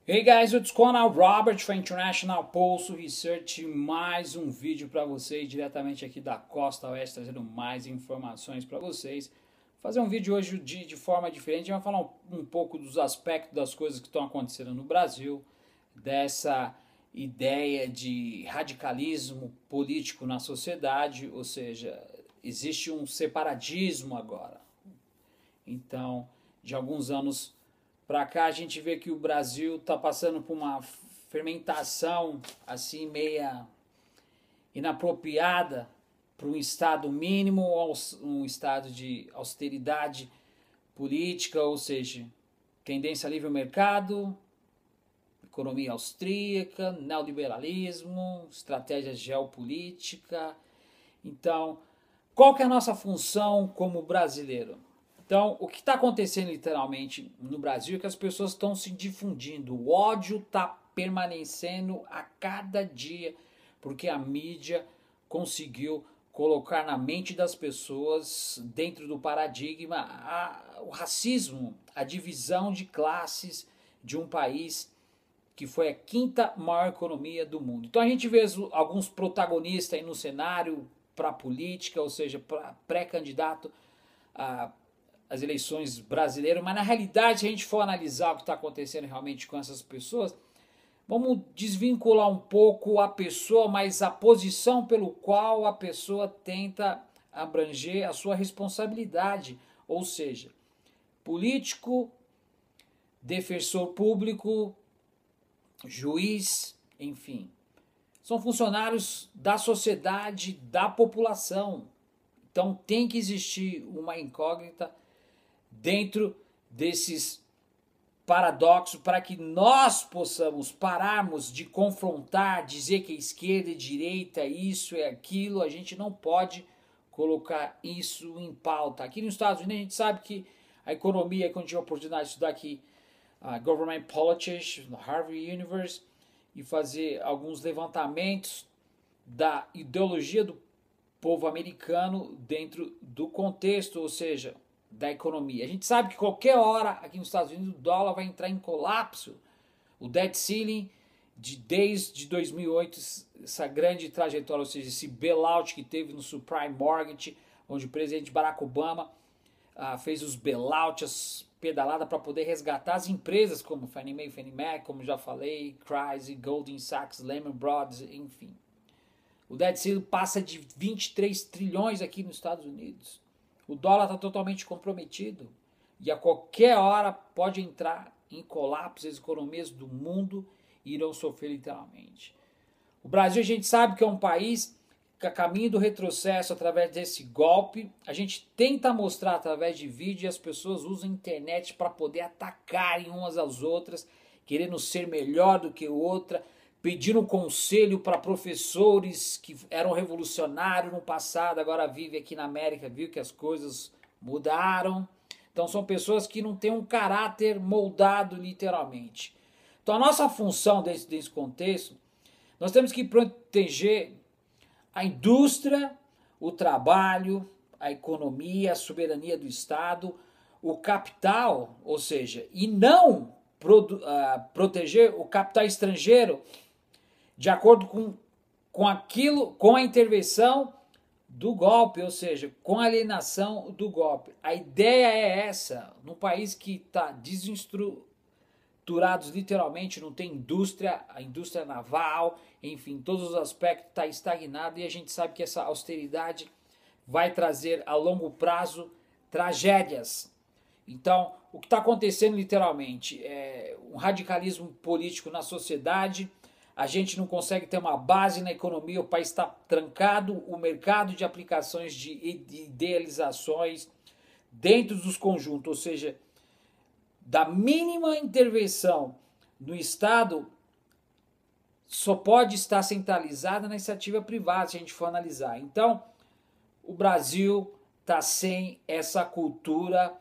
Hey guys, what's going on? Robert from International Pulse Research, mais um vídeo para vocês diretamente aqui da Costa Oeste, trazendo mais informações para vocês. Vou fazer um vídeo hoje de forma diferente, vamos falar um pouco dos aspectos das coisas que estão acontecendo no Brasil, dessa ideia de radicalismo político na sociedade, ou seja, existe um separatismo agora. Então, de alguns anos para cá a gente vê que o Brasil está passando por uma fermentação assim meia inapropriada para um estado mínimo ou um estado de austeridade política, ou seja, tendência a livre mercado, economia austríaca, neoliberalismo, estratégia geopolítica. Então, qual que é a nossa função como brasileiro? Então, o que está acontecendo literalmente no Brasil é que as pessoas estão se difundindo. O ódio está permanecendo a cada dia, porque a mídia conseguiu colocar na mente das pessoas, dentro do paradigma, o racismo, a divisão de classes de um país que foi a quinta maior economia do mundo. Então a gente vê alguns protagonistas aí no cenário para a política, ou seja, para pré-candidato a as eleições brasileiras, mas na realidade, se a gente for analisar o que está acontecendo realmente com essas pessoas, vamos desvincular um pouco a pessoa, mas a posição pelo qual a pessoa tenta abranger a sua responsabilidade, ou seja, político, defensor público, juiz, enfim. São funcionários da sociedade, da população. Então tem que existir uma incógnita dentro desses paradoxos para que nós possamos pararmos de confrontar, dizer que é esquerda e direita, isso é aquilo. A gente não pode colocar isso em pauta. Aqui nos Estados Unidos a gente sabe que a economia, quando tive a oportunidade de estudar aqui Government Politics, no Harvard University, e fazer alguns levantamentos da ideologia do povo americano dentro do contexto, ou seja, da economia. A gente sabe que qualquer hora aqui nos Estados Unidos o dólar vai entrar em colapso. O debt ceiling desde 2008, essa grande trajetória, ou seja, esse bailout que teve no subprime mortgage, onde o presidente Barack Obama fez os bailouts, as pedaladas para poder resgatar as empresas como Fannie Mae, Fannie Mae, como já falei, Chrysler, Goldman Sachs, Lehman Brothers, enfim. O debt ceiling passa de 23 trilhões aqui nos Estados Unidos. O dólar está totalmente comprometido e a qualquer hora pode entrar em colapso. As economias do mundo irão sofrer literalmente. O Brasil, a gente sabe que é um país que a caminho do retrocesso através desse golpe. A gente tenta mostrar através de vídeo e as pessoas usam a internet para poder atacarem umas às outras, querendo ser melhor do que outra, pedindo conselho para professores que eram revolucionários no passado, agora vivem aqui na América, viu que as coisas mudaram. Então são pessoas que não têm um caráter moldado literalmente. Então a nossa função desse contexto, nós temos que proteger a indústria, o trabalho, a economia, a soberania do Estado, o capital, ou seja, e não proteger o capital estrangeiro de acordo com a intervenção do golpe, ou seja, com a alienação do golpe. A ideia é essa, num país que está desestruturado literalmente, não tem indústria, a indústria naval, enfim, todos os aspectos está estagnado e a gente sabe que essa austeridade vai trazer a longo prazo tragédias. Então, o que está acontecendo literalmente é um radicalismo político na sociedade. A gente não consegue ter uma base na economia, o país está trancado, o mercado de aplicações de idealizações dentro dos conjuntos, ou seja, da mínima intervenção no Estado, só pode estar centralizada na iniciativa privada, se a gente for analisar. Então, o Brasil está sem essa cultura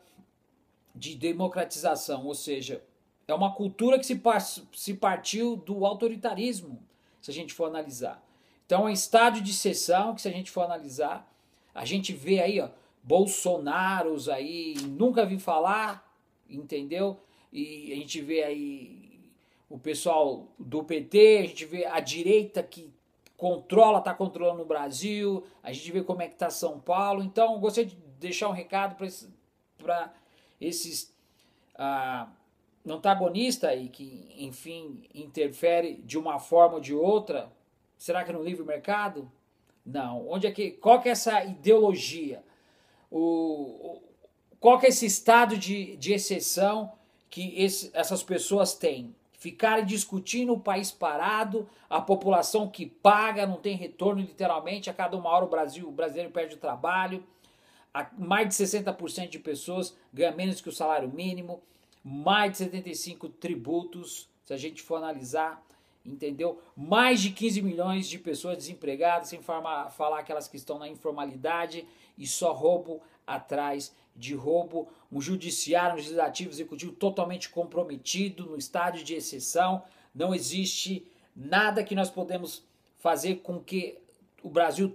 de democratização, ou seja, é uma cultura que se partiu do autoritarismo, se a gente for analisar. Então é um estádio de exceção que, se a gente for analisar, a gente vê aí, ó, Bolsonaros aí, nunca vi falar, entendeu? E a gente vê aí o pessoal do PT, a gente vê a direita que está controlando o Brasil, a gente vê como é que está São Paulo. Então, eu gostaria de deixar um recado para esses antagonistas aí que, enfim, interfere de uma forma ou de outra. Será que no livre mercado? Não. Qual que é essa ideologia? Qual que é esse estado de exceção que essas pessoas têm? Ficarem discutindo o país parado, a população que paga, não tem retorno literalmente, a cada uma hora o brasileiro perde o trabalho, mais de 60% de pessoas ganham menos que o salário mínimo, mais de 75 tributos, se a gente for analisar, entendeu? Mais de 15 milhões de pessoas desempregadas, sem falar aquelas que estão na informalidade, e só roubo atrás de roubo, um judiciário, um legislativo, executivo totalmente comprometido no estado de exceção. Não existe nada que nós podemos fazer com que o Brasil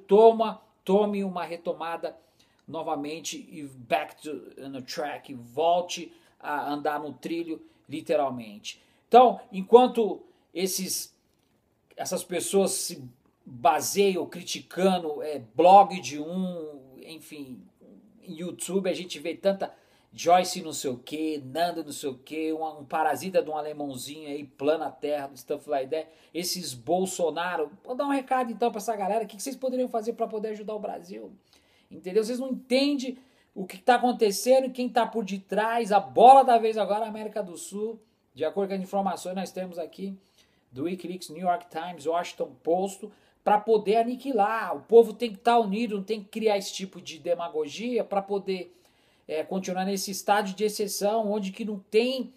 tome uma retomada novamente e back no track, volte a andar no trilho literalmente. Então, enquanto essas pessoas se baseiam criticando blog de enfim, YouTube a gente vê tanta Joyce não sei o que, Nando não sei o que, um parasita de um alemãozinho aí, plana terra, stuff like that. Esses Bolsonaro, vou dar um recado então pra essa galera, o que vocês poderiam fazer para poder ajudar o Brasil? Entendeu? Vocês não entendem o que está acontecendo, quem está por detrás, a bola da vez agora, a América do Sul, de acordo com as informações nós temos aqui, do Wikileaks, New York Times, Washington Post, para poder aniquilar. O povo tem que estar unido, não tem que criar esse tipo de demagogia para poder continuar nesse estágio de exceção, onde que não tem,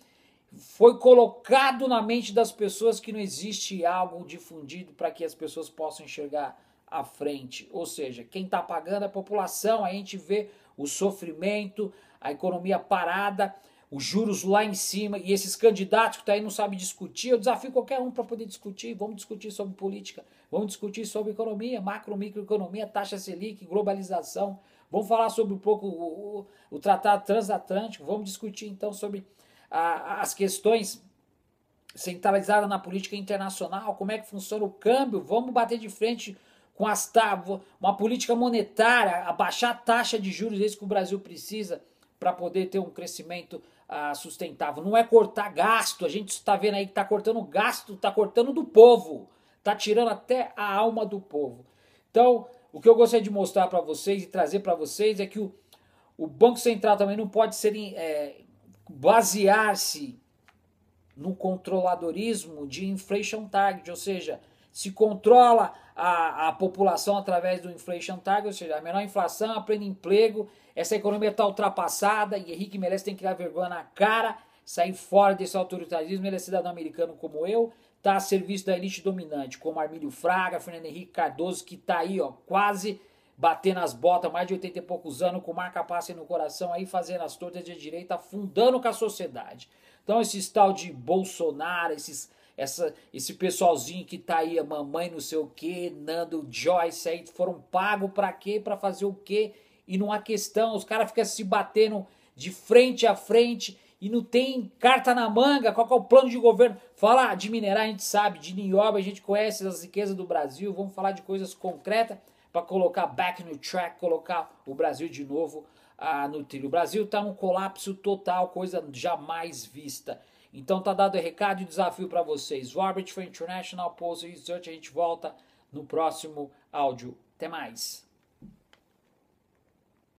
foi colocado na mente das pessoas que não existe algo difundido para que as pessoas possam enxergar à frente. Ou seja, quem está pagando é a população, a gente vê o sofrimento, a economia parada, os juros lá em cima, e esses candidatos que estão aí não sabem discutir. Eu desafio qualquer um para poder discutir. Vamos discutir sobre política, vamos discutir sobre economia, macro, microeconomia, taxa Selic, globalização. Vamos falar sobre um pouco o Tratado Transatlântico, vamos discutir então sobre as questões centralizadas na política internacional, como é que funciona o câmbio, vamos bater de frente com uma política monetária, abaixar a taxa de juros desse que o Brasil precisa para poder ter um crescimento sustentável. Não é cortar gasto, a gente está vendo aí que está cortando gasto, está cortando do povo, está tirando até a alma do povo. Então, o que eu gostaria de mostrar para vocês e trazer para vocês é que o Banco Central também não pode basear-se no controladorismo de inflation target, ou seja, se controla a população através do inflation target, ou seja, a menor inflação, a pleno emprego, essa economia está ultrapassada e Henrique Meirelles tem que dar vergonha na cara, sair fora desse autoritarismo. Ele é cidadão americano como eu, está a serviço da elite dominante, como Armílio Fraga, Fernando Henrique Cardoso, que está aí, ó, quase batendo as botas, mais de 80 e poucos anos, com marca-passe no coração, aí fazendo as tortas de direita, afundando com a sociedade. Então esse tal de Bolsonaro, esse pessoalzinho que tá aí, a mamãe não sei o que, Nando, Joyce, aí foram pagos pra quê? Pra fazer o quê? E não há questão, os caras ficam se batendo de frente a frente e não tem carta na manga. Qual que é o plano de governo? Falar de minerar a gente sabe, de nióbio a gente conhece as riquezas do Brasil, vamos falar de coisas concretas para colocar back no track, colocar o Brasil de novo no trilho. O Brasil está num colapso total, coisa jamais vista. Então tá dado o recado e o desafio para vocês. Orbit for International Post Research, a gente volta no próximo áudio. Até mais!